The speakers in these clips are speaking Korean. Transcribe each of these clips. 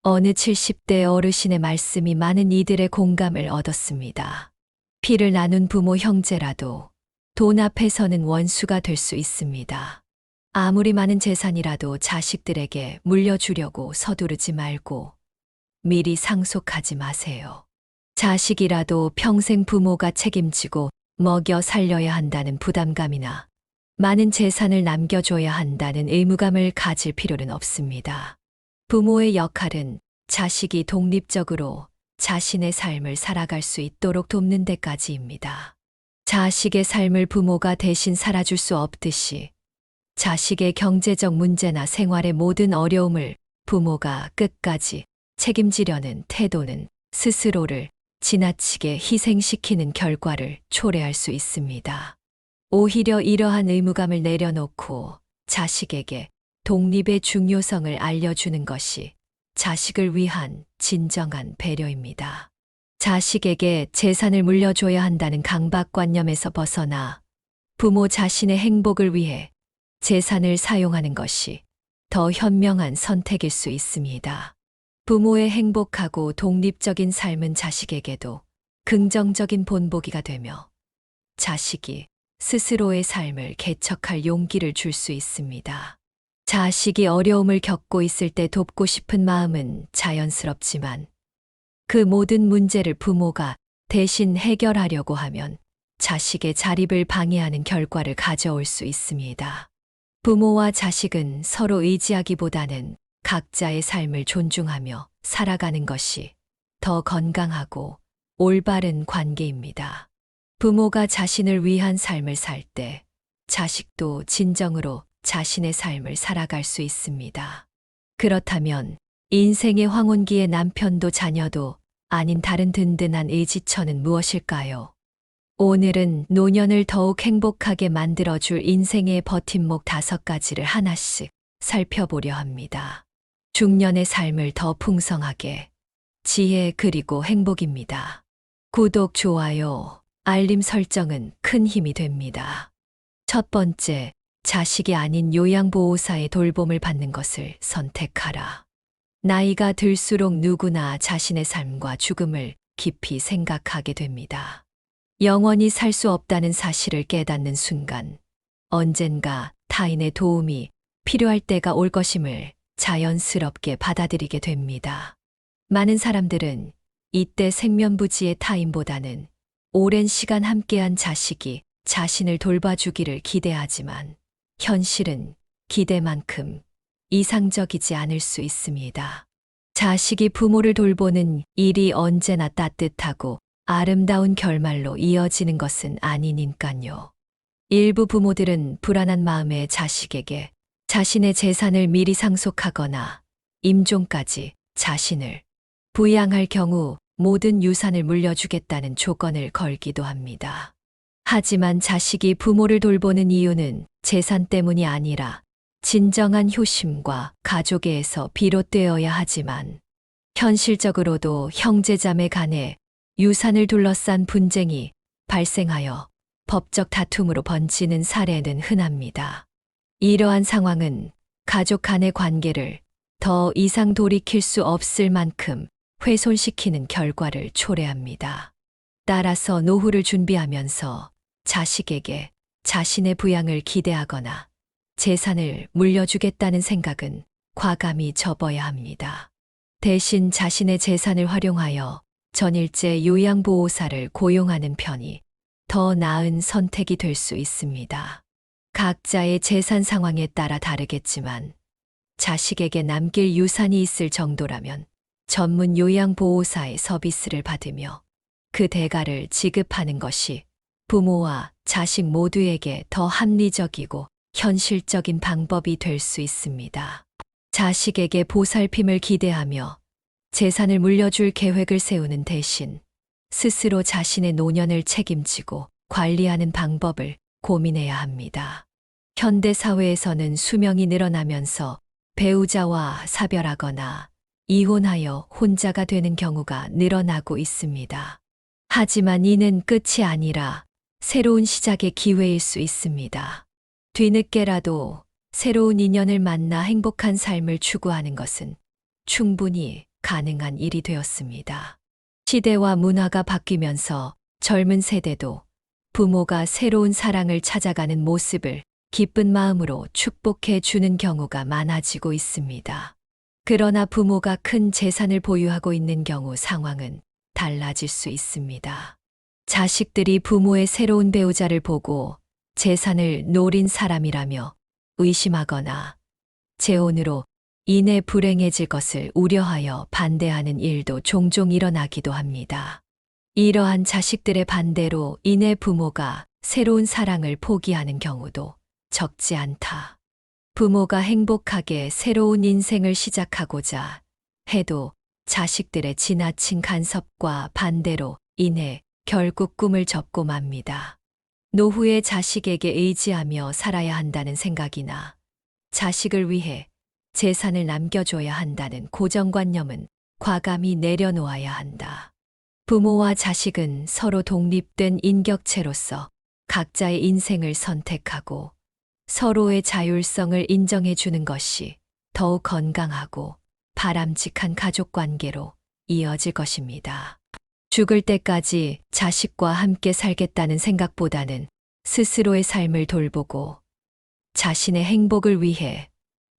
어느 70대 어르신의 말씀이 많은 이들의 공감을 얻었습니다. 피를 나눈 부모 형제라도 돈 앞에서는 원수가 될 수 있습니다. 아무리 많은 재산이라도 자식들에게 물려주려고 서두르지 말고 미리 상속하지 마세요. 자식이라도 평생 부모가 책임지고 먹여 살려야 한다는 부담감이나 많은 재산을 남겨줘야 한다는 의무감을 가질 필요는 없습니다. 부모의 역할은 자식이 독립적으로 자신의 삶을 살아갈 수 있도록 돕는 데까지입니다. 자식의 삶을 부모가 대신 살아줄 수 없듯이 자식의 경제적 문제나 생활의 모든 어려움을 부모가 끝까지 책임지려는 태도는 스스로를 지나치게 희생시키는 결과를 초래할 수 있습니다. 오히려 이러한 의무감을 내려놓고 자식에게 독립의 중요성을 알려주는 것이 자식을 위한 진정한 배려입니다. 자식에게 재산을 물려줘야 한다는 강박관념에서 벗어나 부모 자신의 행복을 위해 재산을 사용하는 것이 더 현명한 선택일 수 있습니다. 부모의 행복하고 독립적인 삶은 자식에게도 긍정적인 본보기가 되며 자식이 스스로의 삶을 개척할 용기를 줄 수 있습니다. 자식이 어려움을 겪고 있을 때 돕고 싶은 마음은 자연스럽지만 그 모든 문제를 부모가 대신 해결하려고 하면 자식의 자립을 방해하는 결과를 가져올 수 있습니다. 부모와 자식은 서로 의지하기보다는 각자의 삶을 존중하며 살아가는 것이 더 건강하고 올바른 관계입니다. 부모가 자신을 위한 삶을 살 때 자식도 진정으로 자신의 삶을 살아갈 수 있습니다. 그렇다면 인생의 황혼기에 남편도 자녀도 아닌 다른 든든한 의지처는 무엇일까요? 오늘은 노년을 더욱 행복하게 만들어줄 인생의 버팀목 5가지를 하나씩 살펴보려 합니다. 중년의 삶을 더 풍성하게, 지혜 그리고 행복입니다. 구독, 좋아요, 알림 설정은 큰 힘이 됩니다. 첫 번째, 자식이 아닌 요양보호사의 돌봄을 받는 것을 선택하라. 나이가 들수록 누구나 자신의 삶과 죽음을 깊이 생각하게 됩니다. 영원히 살 수 없다는 사실을 깨닫는 순간, 언젠가 타인의 도움이 필요할 때가 올 것임을 자연스럽게 받아들이게 됩니다. 많은 사람들은 이때 생면부지의 타인보다는 오랜 시간 함께한 자식이 자신을 돌봐주기를 기대하지만 현실은 기대만큼 이상적이지 않을 수 있습니다. 자식이 부모를 돌보는 일이 언제나 따뜻하고 아름다운 결말로 이어지는 것은 아니니까요. 일부 부모들은 불안한 마음에 자식에게 자신의 재산을 미리 상속하거나 임종까지 자신을 부양할 경우 모든 유산을 물려주겠다는 조건을 걸기도 합니다. 하지만 자식이 부모를 돌보는 이유는 재산 때문이 아니라 진정한 효심과 가족애에서 비롯되어야 하지만 현실적으로도 형제자매 간에 유산을 둘러싼 분쟁이 발생하여 법적 다툼으로 번지는 사례는 흔합니다. 이러한 상황은 가족 간의 관계를 더 이상 돌이킬 수 없을 만큼 훼손시키는 결과를 초래합니다. 따라서 노후를 준비하면서 자식에게 자신의 부양을 기대하거나 재산을 물려주겠다는 생각은 과감히 접어야 합니다. 대신 자신의 재산을 활용하여 전일제 요양보호사를 고용하는 편이 더 나은 선택이 될 수 있습니다. 각자의 재산 상황에 따라 다르겠지만 자식에게 남길 유산이 있을 정도라면 전문 요양보호사의 서비스를 받으며 그 대가를 지급하는 것이 부모와 자식 모두에게 더 합리적이고 현실적인 방법이 될 수 있습니다. 자식에게 보살핌을 기대하며 재산을 물려줄 계획을 세우는 대신 스스로 자신의 노년을 책임지고 관리하는 방법을 고민해야 합니다. 현대 사회에서는 수명이 늘어나면서 배우자와 사별하거나 이혼하여 혼자가 되는 경우가 늘어나고 있습니다. 하지만 이는 끝이 아니라 새로운 시작의 기회일 수 있습니다. 뒤늦게라도 새로운 인연을 만나 행복한 삶을 추구하는 것은 충분히 가능한 일이 되었습니다. 시대와 문화가 바뀌면서 젊은 세대도 부모가 새로운 사랑을 찾아가는 모습을 기쁜 마음으로 축복해 주는 경우가 많아지고 있습니다. 그러나 부모가 큰 재산을 보유하고 있는 경우 상황은 달라질 수 있습니다. 자식들이 부모의 새로운 배우자를 보고 재산을 노린 사람이라며 의심하거나 재혼으로 인해 불행해질 것을 우려하여 반대하는 일도 종종 일어나기도 합니다. 이러한 자식들의 반대로 인해 부모가 새로운 사랑을 포기하는 경우도 적지 않다. 부모가 행복하게 새로운 인생을 시작하고자 해도 자식들의 지나친 간섭과 반대로 인해 결국 꿈을 접고 맙니다. 노후에 자식에게 의지하며 살아야 한다는 생각이나 자식을 위해 재산을 남겨줘야 한다는 고정관념은 과감히 내려놓아야 한다. 부모와 자식은 서로 독립된 인격체로서 각자의 인생을 선택하고 서로의 자율성을 인정해 주는 것이 더욱 건강하고 바람직한 가족 관계로 이어질 것입니다. 죽을 때까지 자식과 함께 살겠다는 생각보다는 스스로의 삶을 돌보고 자신의 행복을 위해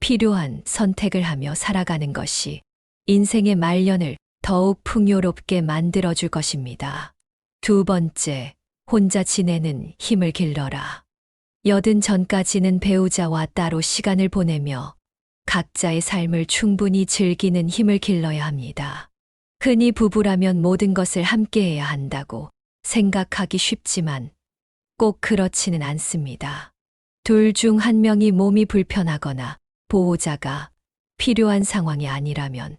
필요한 선택을 하며 살아가는 것이 인생의 말년을 더욱 풍요롭게 만들어줄 것입니다. 두 번째, 혼자 지내는 힘을 길러라. 80 전까지는 배우자와 따로 시간을 보내며 각자의 삶을 충분히 즐기는 힘을 길러야 합니다. 흔히 부부라면 모든 것을 함께해야 한다고 생각하기 쉽지만 꼭 그렇지는 않습니다. 둘 중 한 명이 몸이 불편하거나 보호자가 필요한 상황이 아니라면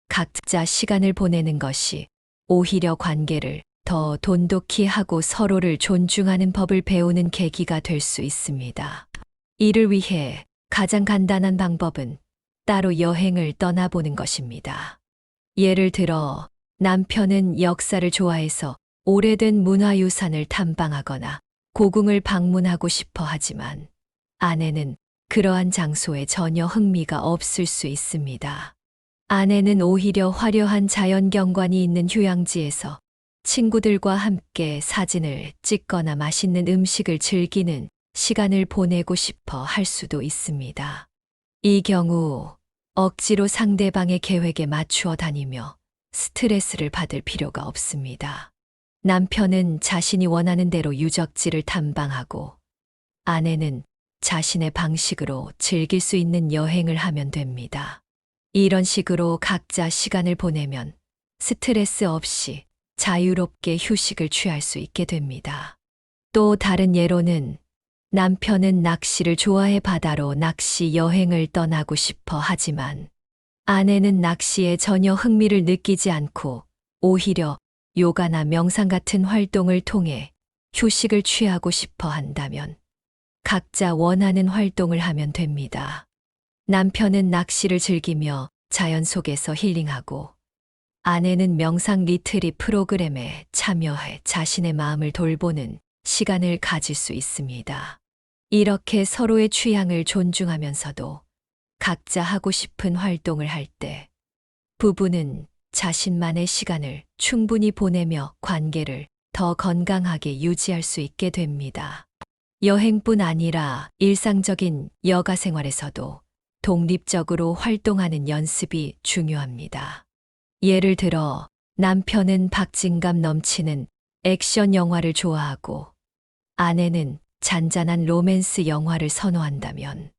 각자 시간을 보내는 것이 오히려 관계를 더 돈독히 하고 서로를 존중하는 법을 배우는 계기가 될 수 있습니다. 이를 위해 가장 간단한 방법은 따로 여행을 떠나보는 것입니다. 예를 들어 남편은 역사를 좋아해서 오래된 문화유산을 탐방하거나 고궁을 방문하고 싶어 하지만 아내는 그러한 장소에 전혀 흥미가 없을 수 있습니다. 아내는 오히려 화려한 자연경관이 있는 휴양지에서 친구들과 함께 사진을 찍거나 맛있는 음식을 즐기는 시간을 보내고 싶어 할 수도 있습니다. 이 경우 억지로 상대방의 계획에 맞추어 다니며 스트레스를 받을 필요가 없습니다. 남편은 자신이 원하는 대로 유적지를 탐방하고 아내는 자신의 방식으로 즐길 수 있는 여행을 하면 됩니다. 이런 식으로 각자 시간을 보내면 스트레스 없이 자유롭게 휴식을 취할 수 있게 됩니다. 또 다른 예로는 남편은 낚시를 좋아해 바다로 낚시 여행을 떠나고 싶어 하지만 아내는 낚시에 전혀 흥미를 느끼지 않고 오히려 요가나 명상 같은 활동을 통해 휴식을 취하고 싶어 한다면 각자 원하는 활동을 하면 됩니다. 남편은 낚시를 즐기며 자연 속에서 힐링하고 아내는 명상 리트릿 프로그램에 참여해 자신의 마음을 돌보는 시간을 가질 수 있습니다. 이렇게 서로의 취향을 존중하면서도 각자 하고 싶은 활동을 할 때 부부는 자신만의 시간을 충분히 보내며 관계를 더 건강하게 유지할 수 있게 됩니다. 여행뿐 아니라 일상적인 여가 생활에서도 독립적으로 활동하는 연습이 중요합니다. 예를 들어 남편은 박진감 넘치는 액션 영화를 좋아하고 아내는 잔잔한 로맨스 영화를 선호한다면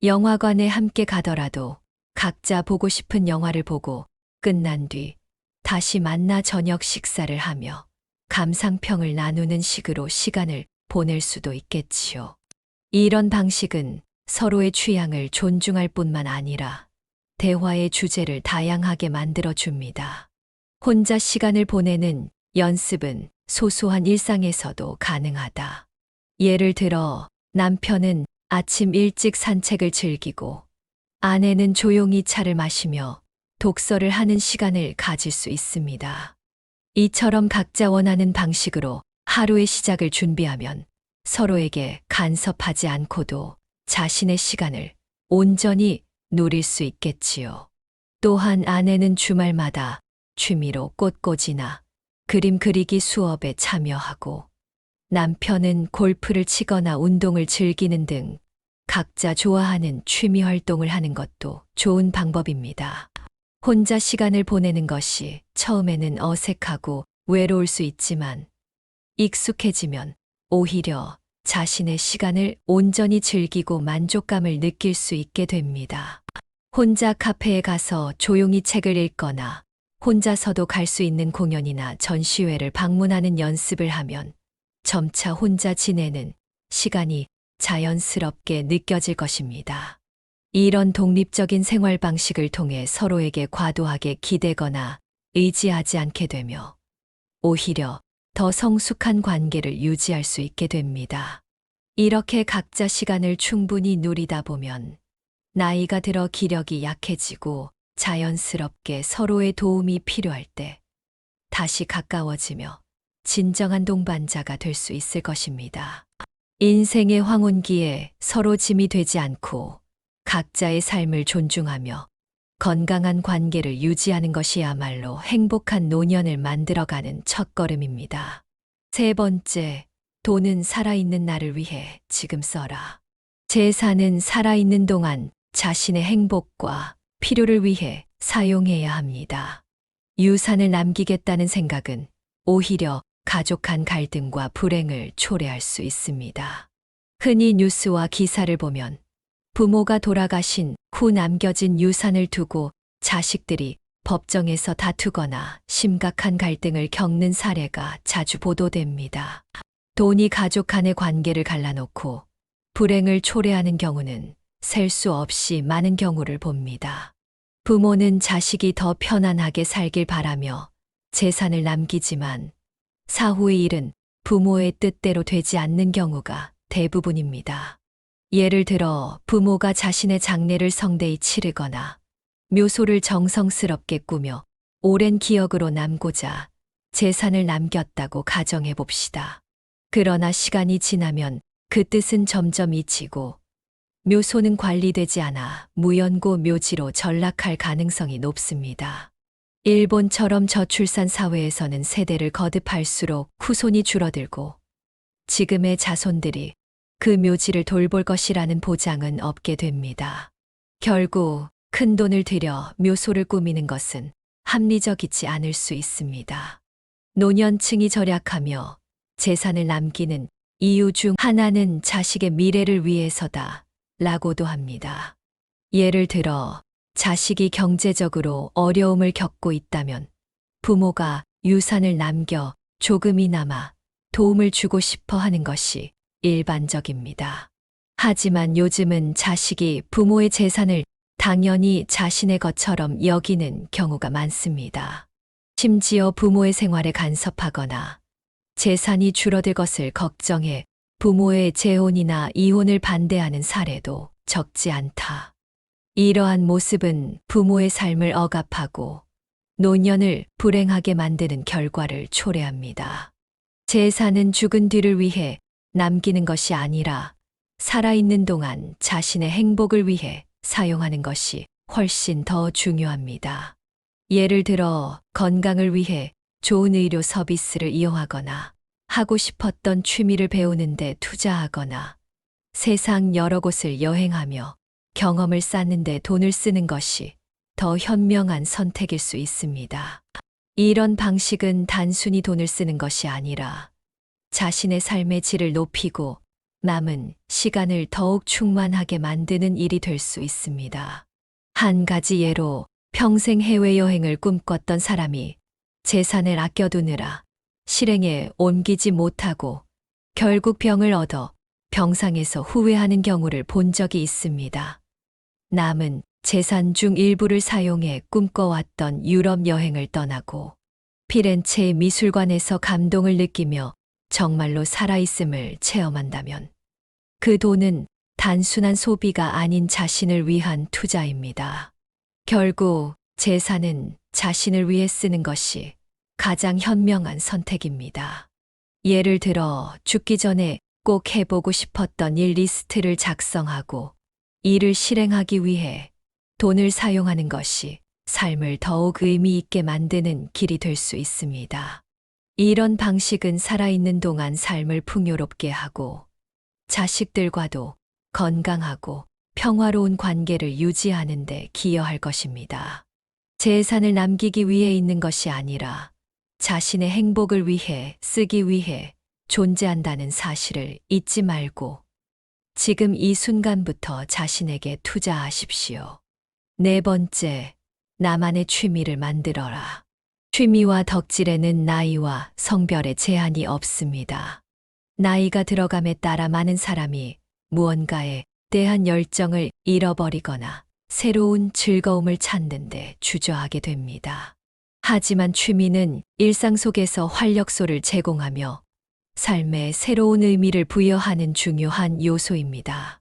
영화관에 함께 가더라도 각자 보고 싶은 영화를 보고 끝난 뒤 다시 만나 저녁 식사를 하며 감상평을 나누는 식으로 시간을 보낼 수도 있겠지요. 이런 방식은 서로의 취향을 존중할 뿐만 아니라 대화의 주제를 다양하게 만들어 줍니다. 혼자 시간을 보내는 연습은 소소한 일상에서도 가능하다. 예를 들어 남편은 아침 일찍 산책을 즐기고 아내는 조용히 차를 마시며 독서를 하는 시간을 가질 수 있습니다. 이처럼 각자 원하는 방식으로 하루의 시작을 준비하면 서로에게 간섭하지 않고도 자신의 시간을 온전히 누릴 수 있겠지요. 또한 아내는 주말마다 취미로 꽃꽂이나 그림 그리기 수업에 참여하고 남편은 골프를 치거나 운동을 즐기는 등 각자 좋아하는 취미 활동을 하는 것도 좋은 방법입니다. 혼자 시간을 보내는 것이 처음에는 어색하고 외로울 수 있지만 익숙해지면 오히려 자신의 시간을 온전히 즐기고 만족감을 느낄 수 있게 됩니다. 혼자 카페에 가서 조용히 책을 읽거나 혼자서도 갈 수 있는 공연이나 전시회를 방문하는 연습을 하면 점차 혼자 지내는 시간이 자연스럽게 느껴질 것입니다. 이런 독립적인 생활 방식을 통해 서로에게 과도하게 기대거나 의지하지 않게 되며 오히려 더 성숙한 관계를 유지할 수 있게 됩니다. 이렇게 각자 시간을 충분히 누리다 보면 나이가 들어 기력이 약해지고 자연스럽게 서로의 도움이 필요할 때 다시 가까워지며 진정한 동반자가 될 수 있을 것입니다. 인생의 황혼기에 서로 짐이 되지 않고 각자의 삶을 존중하며 건강한 관계를 유지하는 것이야말로 행복한 노년을 만들어가는 첫걸음입니다. 세 번째, 돈은 살아있는 나를 위해 지금 써라. 재산은 살아있는 동안 자신의 행복과 필요를 위해 사용해야 합니다. 유산을 남기겠다는 생각은 오히려 가족 간 갈등과 불행을 초래할 수 있습니다. 흔히 뉴스와 기사를 보면 부모가 돌아가신 후 남겨진 유산을 두고 자식들이 법정에서 다투거나 심각한 갈등을 겪는 사례가 자주 보도됩니다. 돈이 가족 간의 관계를 갈라놓고 불행을 초래하는 경우는 셀 수 없이 많은 경우를 봅니다. 부모는 자식이 더 편안하게 살길 바라며 재산을 남기지만 사후의 일은 부모의 뜻대로 되지 않는 경우가 대부분입니다. 예를 들어 부모가 자신의 장례를 성대히 치르거나 묘소를 정성스럽게 꾸며 오랜 기억으로 남고자 재산을 남겼다고 가정해 봅시다. 그러나 시간이 지나면 그 뜻은 점점 잊히고 묘소는 관리되지 않아 무연고 묘지로 전락할 가능성이 높습니다. 일본처럼 저출산 사회에서는 세대를 거듭할수록 후손이 줄어들고 지금의 자손들이 그 묘지를 돌볼 것이라는 보장은 없게 됩니다. 결국 큰 돈을 들여 묘소를 꾸미는 것은 합리적이지 않을 수 있습니다. 노년층이 절약하며 재산을 남기는 이유 중 하나는 자식의 미래를 위해서다 라고도 합니다. 예를 들어 자식이 경제적으로 어려움을 겪고 있다면 부모가 유산을 남겨 조금이나마 도움을 주고 싶어 하는 것이 일반적입니다. 하지만 요즘은 자식이 부모의 재산을 당연히 자신의 것처럼 여기는 경우가 많습니다. 심지어 부모의 생활에 간섭하거나 재산이 줄어들 것을 걱정해 부모의 재혼이나 이혼을 반대하는 사례도 적지 않다. 이러한 모습은 부모의 삶을 억압하고 노년을 불행하게 만드는 결과를 초래합니다. 재산은 죽은 뒤를 위해 남기는 것이 아니라 살아있는 동안 자신의 행복을 위해 사용하는 것이 훨씬 더 중요합니다. 예를 들어 건강을 위해 좋은 의료 서비스를 이용하거나 하고 싶었던 취미를 배우는데 투자하거나 세상 여러 곳을 여행하며 경험을 쌓는데 돈을 쓰는 것이 더 현명한 선택일 수 있습니다. 이런 방식은 단순히 돈을 쓰는 것이 아니라 자신의 삶의 질을 높이고 남은 시간을 더욱 충만하게 만드는 일이 될 수 있습니다. 한 가지 예로 평생 해외여행을 꿈꿨던 사람이 재산을 아껴두느라 실행에 옮기지 못하고 결국 병을 얻어 병상에서 후회하는 경우를 본 적이 있습니다. 남은 재산 중 일부를 사용해 꿈꿔왔던 유럽 여행을 떠나고 피렌체의 미술관에서 감동을 느끼며 정말로 살아있음을 체험한다면 그 돈은 단순한 소비가 아닌 자신을 위한 투자입니다. 결국 재산은 자신을 위해 쓰는 것이 가장 현명한 선택입니다. 예를 들어 죽기 전에 꼭 해보고 싶었던 일 리스트를 작성하고 이를 실행하기 위해 돈을 사용하는 것이 삶을 더욱 의미 있게 만드는 길이 될 수 있습니다. 이런 방식은 살아있는 동안 삶을 풍요롭게 하고 자식들과도 건강하고 평화로운 관계를 유지하는 데 기여할 것입니다. 재산을 남기기 위해 있는 것이 아니라 자신의 행복을 위해 쓰기 위해 존재한다는 사실을 잊지 말고 지금 이 순간부터 자신에게 투자하십시오. 네 번째, 나만의 취미를 만들어라. 취미와 덕질에는 나이와 성별의 제한이 없습니다. 나이가 들어감에 따라 많은 사람이 무언가에 대한 열정을 잃어버리거나 새로운 즐거움을 찾는 데 주저하게 됩니다. 하지만 취미는 일상 속에서 활력소를 제공하며 삶에 새로운 의미를 부여하는 중요한 요소입니다.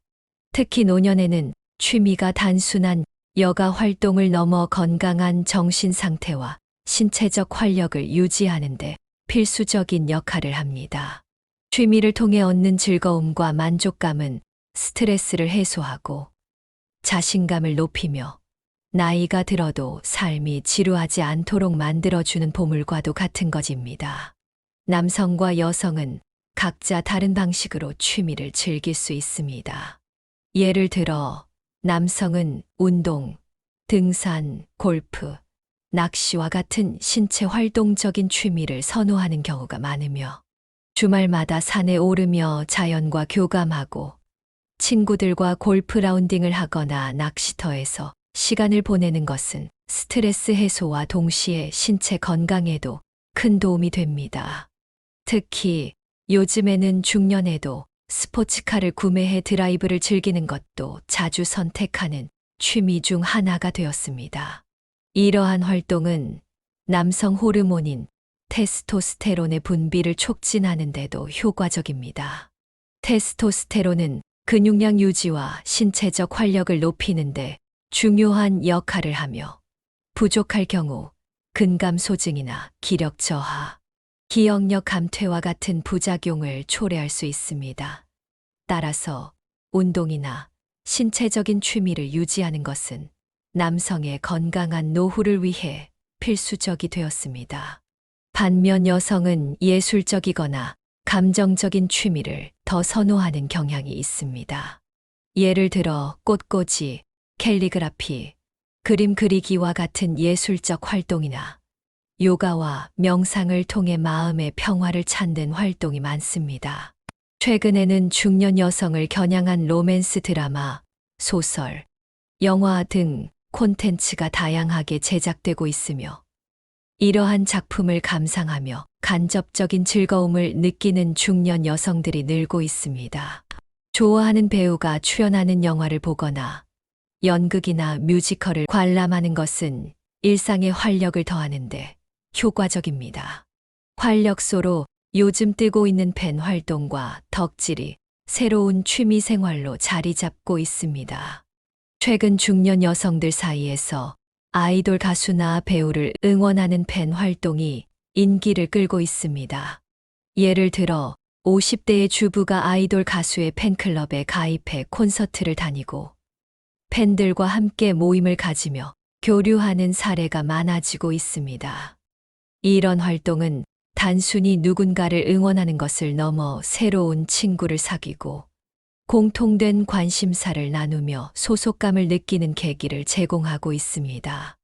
특히 노년에는 취미가 단순한 여가 활동을 넘어 건강한 정신 상태와 신체적 활력을 유지하는 데 필수적인 역할을 합니다. 취미를 통해 얻는 즐거움과 만족감은 스트레스를 해소하고 자신감을 높이며 나이가 들어도 삶이 지루하지 않도록 만들어주는 보물과도 같은 것입니다. 남성과 여성은 각자 다른 방식으로 취미를 즐길 수 있습니다. 예를 들어 남성은 운동, 등산, 골프, 낚시와 같은 신체 활동적인 취미를 선호하는 경우가 많으며 주말마다 산에 오르며 자연과 교감하고 친구들과 골프 라운딩을 하거나 낚시터에서 시간을 보내는 것은 스트레스 해소와 동시에 신체 건강에도 큰 도움이 됩니다. 특히 요즘에는 중년에도 스포츠카를 구매해 드라이브를 즐기는 것도 자주 선택하는 취미 중 하나가 되었습니다. 이러한 활동은 남성 호르몬인 테스토스테론의 분비를 촉진하는 데도 효과적입니다. 테스토스테론은 근육량 유지와 신체적 활력을 높이는 데 중요한 역할을 하며 부족할 경우 근감소증이나 기력 저하, 기억력 감퇴와 같은 부작용을 초래할 수 있습니다. 따라서 운동이나 신체적인 취미를 유지하는 것은 남성의 건강한 노후를 위해 필수적이 되었습니다. 반면 여성은 예술적이거나 감정적인 취미를 더 선호하는 경향이 있습니다. 예를 들어 꽃꽂이, 캘리그라피, 그림 그리기와 같은 예술적 활동이나 요가와 명상을 통해 마음의 평화를 찾는 활동이 많습니다. 최근에는 중년 여성을 겨냥한 로맨스 드라마, 소설, 영화 등 콘텐츠가 다양하게 제작되고 있으며 이러한 작품을 감상하며 간접적인 즐거움을 느끼는 중년 여성들이 늘고 있습니다. 좋아하는 배우가 출연하는 영화를 보거나 연극이나 뮤지컬을 관람하는 것은 일상의 활력을 더하는데 효과적입니다. 활력소로 요즘 뜨고 있는 팬 활동과 덕질이 새로운 취미 생활로 자리 잡고 있습니다. 최근 중년 여성들 사이에서 아이돌 가수나 배우를 응원하는 팬 활동이 인기를 끌고 있습니다. 예를 들어 50대의 주부가 아이돌 가수의 팬클럽에 가입해 콘서트를 다니고 팬들과 함께 모임을 가지며 교류하는 사례가 많아지고 있습니다. 이런 활동은 단순히 누군가를 응원하는 것을 넘어 새로운 친구를 사귀고 공통된 관심사를 나누며 소속감을 느끼는 계기를 제공하고 있습니다.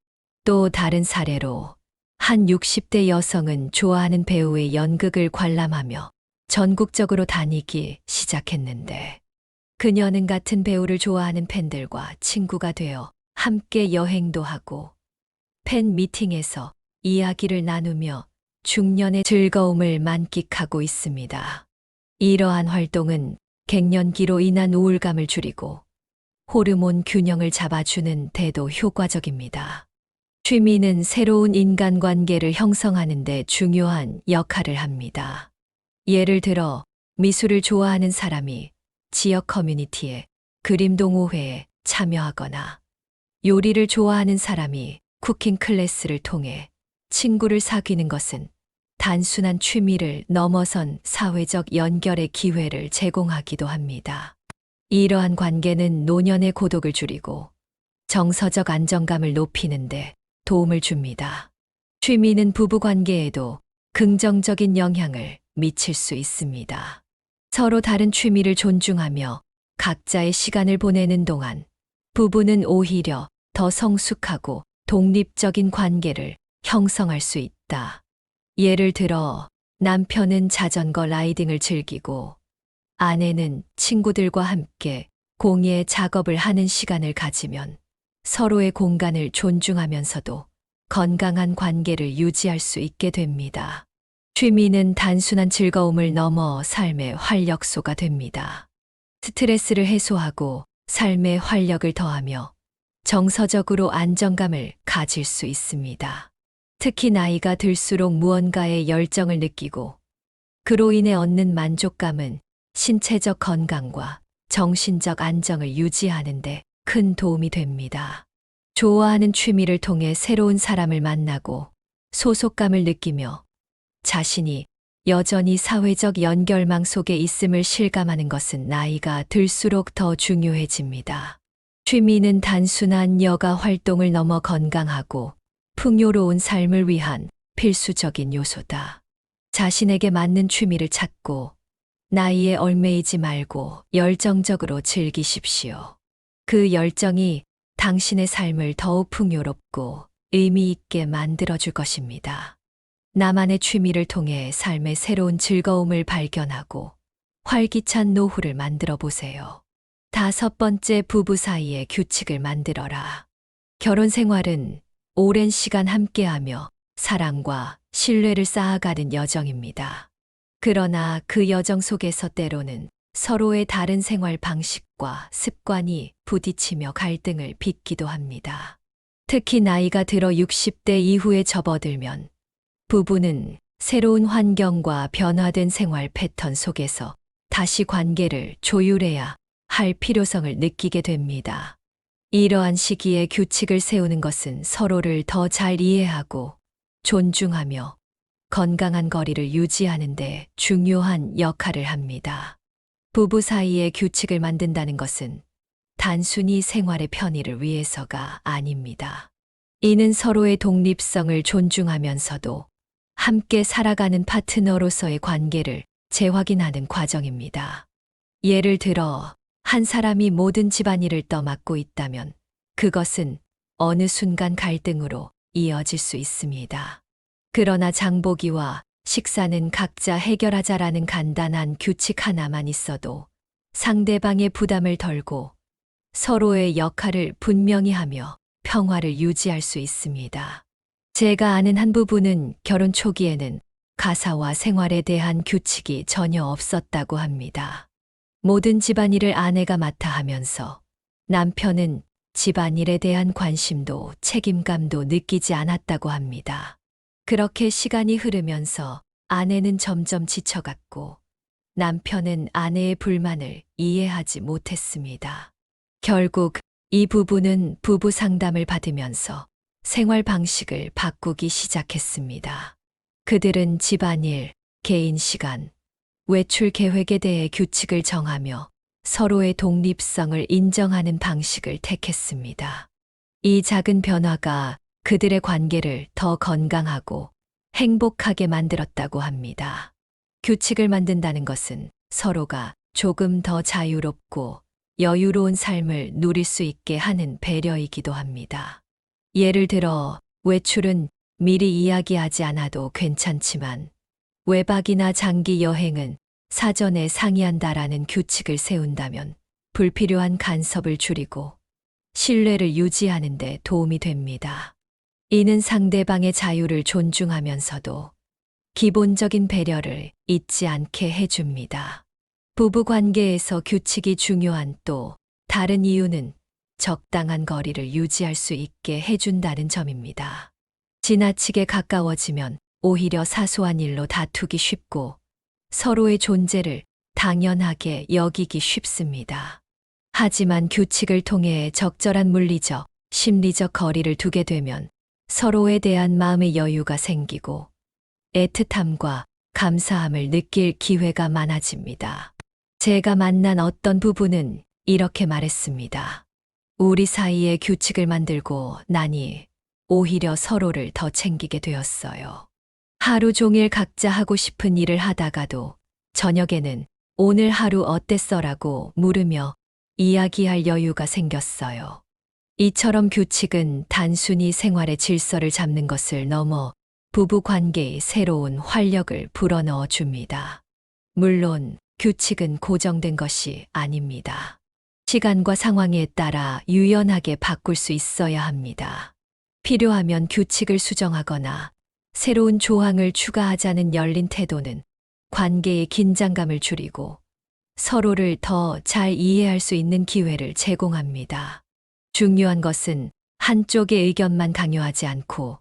또 다른 사례로 한 60대 여성은 좋아하는 배우의 연극을 관람하며 전국적으로 다니기 시작했는데 그녀는 같은 배우를 좋아하는 팬들과 친구가 되어 함께 여행도 하고 팬 미팅에서 이야기를 나누며 중년의 즐거움을 만끽하고 있습니다. 이러한 활동은 갱년기로 인한 우울감을 줄이고 호르몬 균형을 잡아주는 데도 효과적입니다. 취미는 새로운 인간관계를 형성하는 데 중요한 역할을 합니다. 예를 들어 미술을 좋아하는 사람이 지역 커뮤니티에 그림 동호회에 참여하거나 요리를 좋아하는 사람이 쿠킹 클래스를 통해 친구를 사귀는 것은 단순한 취미를 넘어선 사회적 연결의 기회를 제공하기도 합니다. 이러한 관계는 노년의 고독을 줄이고 정서적 안정감을 높이는데 도움을 줍니다. 취미는 부부 관계에도 긍정적인 영향을 미칠 수 있습니다. 서로 다른 취미를 존중하며 각자의 시간을 보내는 동안 부부는 오히려 더 성숙하고 독립적인 관계를 형성할 수 있다. 예를 들어 남편은 자전거 라이딩을 즐기고 아내는 친구들과 함께 공예 작업을 하는 시간을 가지면 서로의 공간을 존중하면서도 건강한 관계를 유지할 수 있게 됩니다. 취미는 단순한 즐거움을 넘어 삶의 활력소가 됩니다. 스트레스를 해소하고 삶의 활력을 더하며 정서적으로 안정감을 가질 수 있습니다. 특히 나이가 들수록 무언가에 열정을 느끼고 그로 인해 얻는 만족감은 신체적 건강과 정신적 안정을 유지하는 데 큰 도움이 됩니다. 좋아하는 취미를 통해 새로운 사람을 만나고 소속감을 느끼며 자신이 여전히 사회적 연결망 속에 있음을 실감하는 것은 나이가 들수록 더 중요해집니다. 취미는 단순한 여가 활동을 넘어 건강하고 풍요로운 삶을 위한 필수적인 요소다. 자신에게 맞는 취미를 찾고 나이에 얽매이지 말고 열정적으로 즐기십시오. 그 열정이 당신의 삶을 더욱 풍요롭고 의미 있게 만들어줄 것입니다. 나만의 취미를 통해 삶의 새로운 즐거움을 발견하고 활기찬 노후를 만들어 보세요. 5번째, 부부 사이의 규칙을 만들어라. 결혼 생활은 오랜 시간 함께하며 사랑과 신뢰를 쌓아가는 여정입니다. 그러나 그 여정 속에서 때로는 서로의 다른 생활 방식과 습관이 부딪히며 갈등을 빚기도 합니다. 특히 나이가 들어 60대 이후에 접어들면 부부는 새로운 환경과 변화된 생활 패턴 속에서 다시 관계를 조율해야 할 필요성을 느끼게 됩니다. 이러한 시기에 규칙을 세우는 것은 서로를 더 잘 이해하고 존중하며 건강한 거리를 유지하는 데 중요한 역할을 합니다. 부부 사이에 규칙을 만든다는 것은 단순히 생활의 편의를 위해서가 아닙니다. 이는 서로의 독립성을 존중하면서도 함께 살아가는 파트너로서의 관계를 재확인하는 과정입니다. 예를 들어 한 사람이 모든 집안일을 떠맡고 있다면 그것은 어느 순간 갈등으로 이어질 수 있습니다. 그러나 장보기와 식사는 각자 해결하자라는 간단한 규칙 하나만 있어도 상대방의 부담을 덜고 서로의 역할을 분명히 하며 평화를 유지할 수 있습니다. 제가 아는 한 부부는 결혼 초기에는 가사와 생활에 대한 규칙이 전혀 없었다고 합니다. 모든 집안일을 아내가 맡아 하면서 남편은 집안일에 대한 관심도 책임감도 느끼지 않았다고 합니다. 그렇게 시간이 흐르면서 아내는 점점 지쳐갔고 남편은 아내의 불만을 이해하지 못했습니다. 결국 이 부부는 부부 상담을 받으면서 생활 방식을 바꾸기 시작했습니다. 그들은 집안일, 개인 시간, 외출 계획에 대해 규칙을 정하며 서로의 독립성을 인정하는 방식을 택했습니다. 이 작은 변화가 그들의 관계를 더 건강하고 행복하게 만들었다고 합니다. 규칙을 만든다는 것은 서로가 조금 더 자유롭고 여유로운 삶을 누릴 수 있게 하는 배려이기도 합니다. 예를 들어 외출은 미리 이야기하지 않아도 괜찮지만 외박이나 장기 여행은 사전에 상의한다라는 규칙을 세운다면 불필요한 간섭을 줄이고 신뢰를 유지하는 데 도움이 됩니다. 이는 상대방의 자유를 존중하면서도 기본적인 배려를 잊지 않게 해줍니다. 부부 관계에서 규칙이 중요한 또 다른 이유는 적당한 거리를 유지할 수 있게 해준다는 점입니다. 지나치게 가까워지면 오히려 사소한 일로 다투기 쉽고 서로의 존재를 당연하게 여기기 쉽습니다. 하지만 규칙을 통해 적절한 물리적, 심리적 거리를 두게 되면 서로에 대한 마음의 여유가 생기고 애틋함과 감사함을 느낄 기회가 많아집니다. 제가 만난 어떤 부부는 이렇게 말했습니다. 우리 사이에 규칙을 만들고 나니 오히려 서로를 더 챙기게 되었어요. 하루 종일 각자 하고 싶은 일을 하다가도 저녁에는 오늘 하루 어땠어라고 물으며 이야기할 여유가 생겼어요. 이처럼 규칙은 단순히 생활의 질서를 잡는 것을 넘어 부부 관계에 새로운 활력을 불어넣어 줍니다. 물론 규칙은 고정된 것이 아닙니다. 시간과 상황에 따라 유연하게 바꿀 수 있어야 합니다. 필요하면 규칙을 수정하거나 새로운 조항을 추가하자는 열린 태도는 관계의 긴장감을 줄이고 서로를 더 잘 이해할 수 있는 기회를 제공합니다. 중요한 것은 한쪽의 의견만 강요하지 않고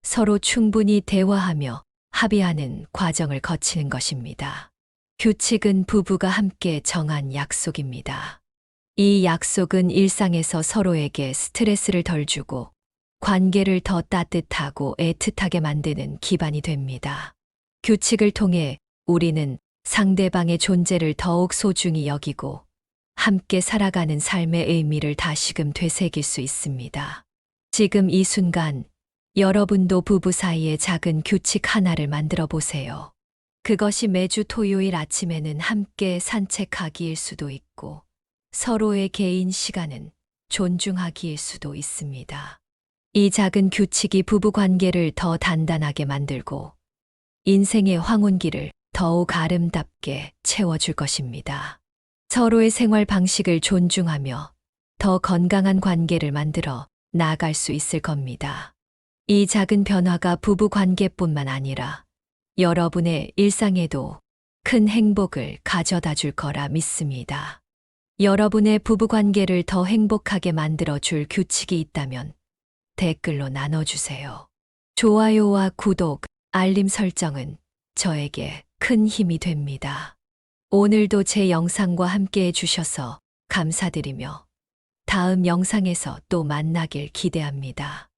서로 충분히 대화하며 합의하는 과정을 거치는 것입니다. 규칙은 부부가 함께 정한 약속입니다. 이 약속은 일상에서 서로에게 스트레스를 덜 주고 관계를 더 따뜻하고 애틋하게 만드는 기반이 됩니다. 규칙을 통해 우리는 상대방의 존재를 더욱 소중히 여기고 함께 살아가는 삶의 의미를 다시금 되새길 수 있습니다. 지금 이 순간 여러분도 부부 사이에 작은 규칙 하나를 만들어 보세요. 그것이 매주 토요일 아침에는 함께 산책하기일 수도 있고 서로의 개인 시간은 존중하기일 수도 있습니다. 이 작은 규칙이 부부 관계를 더 단단하게 만들고 인생의 황혼기를 더욱 아름답게 채워줄 것입니다. 서로의 생활 방식을 존중하며 더 건강한 관계를 만들어 나아갈 수 있을 겁니다. 이 작은 변화가 부부 관계뿐만 아니라 여러분의 일상에도 큰 행복을 가져다 줄 거라 믿습니다. 여러분의 부부 관계를 더 행복하게 만들어 줄 규칙이 있다면 댓글로 나눠주세요. 좋아요와 구독, 알림 설정은 저에게 큰 힘이 됩니다. 오늘도 제 영상과 함께 해주셔서 감사드리며 다음 영상에서 또 만나길 기대합니다.